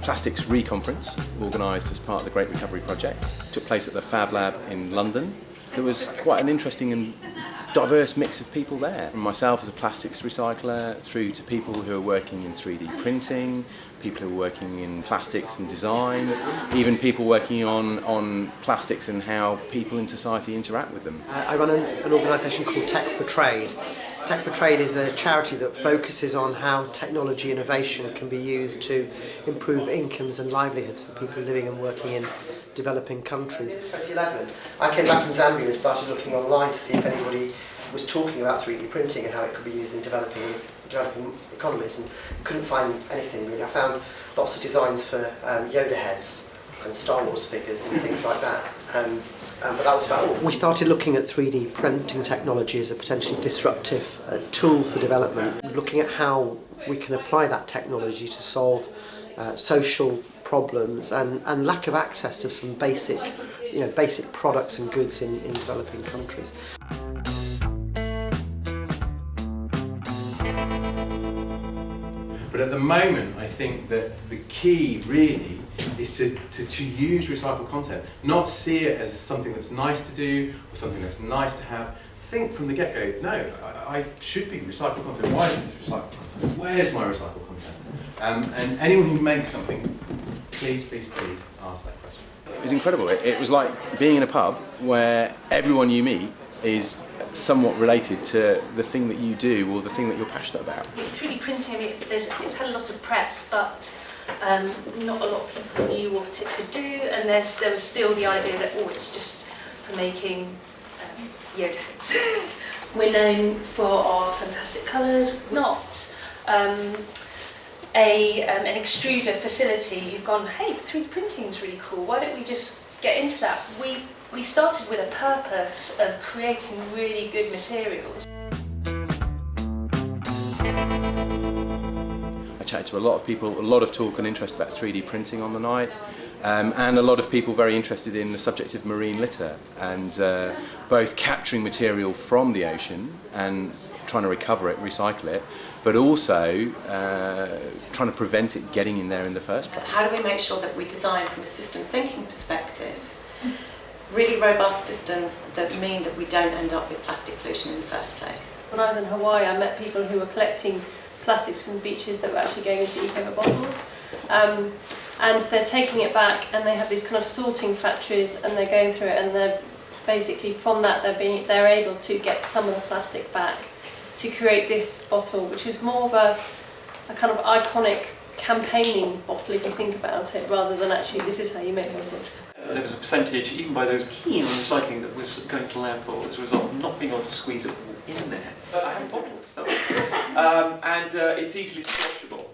Plastics Reconference, organised as part of the Great Recovery Project. It took place at the Fab Lab in London. There was quite an interesting and diverse mix of people there. From myself as a plastics recycler, through to people who are working in 3D printing, people who are working in plastics and design, even people working on plastics and how people in society interact with them. I run an organisation called Tech for Trade. Tech for Trade is a charity that focuses on how technology innovation can be used to improve incomes and livelihoods for people living and working in developing countries. In 2011, I came back from Zambia and started looking online to see if anybody was talking about 3D printing and how it could be used in developing economies, and couldn't find anything really. I found lots of designs for Yoda heads and Star Wars figures and things like that. But that was about all. We started looking at 3D printing technology as a potentially disruptive tool for development, looking at how we can apply that technology to solve social problems and lack of access to some basic products and goods in developing countries. But at the moment, I think that the key really is to use recycled content, not see it as something that's nice to do or something that's nice to have. Think from the get-go, no, I should be recycled content. Why isn't it recycled content? Where's my recycled content? And anyone who makes something, please ask that question. It was incredible. It was like being in a pub where everyone you meet is somewhat related to the thing that you do or the thing that you're passionate about. 3D printing, I mean, it's had a lot of press, but not a lot of people knew what it could do, and there was still the idea that, it's just for making Yoda heads. We're known for our fantastic colours, not an extruder facility. You've gone, hey, 3D printing is really cool, why don't we just get into that? We started with a purpose of creating really good materials. I chatted to a lot of people, a lot of talk and interest about 3D printing on the night, and a lot of people very interested in the subject of marine litter, and both capturing material from the ocean and trying to recover it, recycle it, but also trying to prevent it getting in there in the first place. How do we make sure that we design from a systems thinking perspective really robust systems that mean that we don't end up with plastic pollution in the first place? When I was in Hawaii, I met people who were collecting plastics from the beaches that were actually going into eco bottles, and they're taking it back, and they have these kind of sorting factories, and they're going through it, and they're basically from that they're able to get some of the plastic back to create this bottle, which is more of a kind of iconic campaigning bottle if you think about it, rather than actually this is how you make bottles. There was a percentage, even by those keen on recycling, that was going to landfill as a result of not being able to squeeze it all in there. I have a bottle of stuff. And it's easily squashable.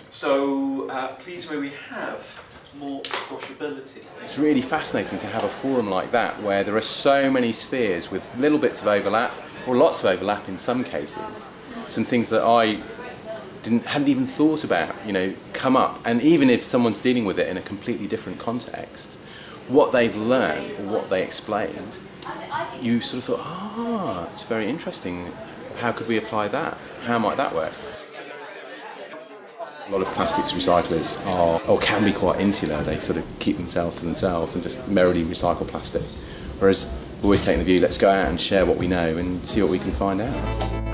So please may we have more squashability. It's really fascinating to have a forum like that where there are so many spheres with little bits of overlap, or lots of overlap in some cases. Some things that I hadn't even thought about, come up. And even if someone's dealing with it in a completely different context, what they've learned or what they explained, you sort of thought, it's very interesting. How could we apply that? How might that work? A lot of plastics recyclers can be quite insular. They sort of keep themselves to themselves and just merrily recycle plastic. Whereas we've always taken the view, let's go out and share what we know and see what we can find out.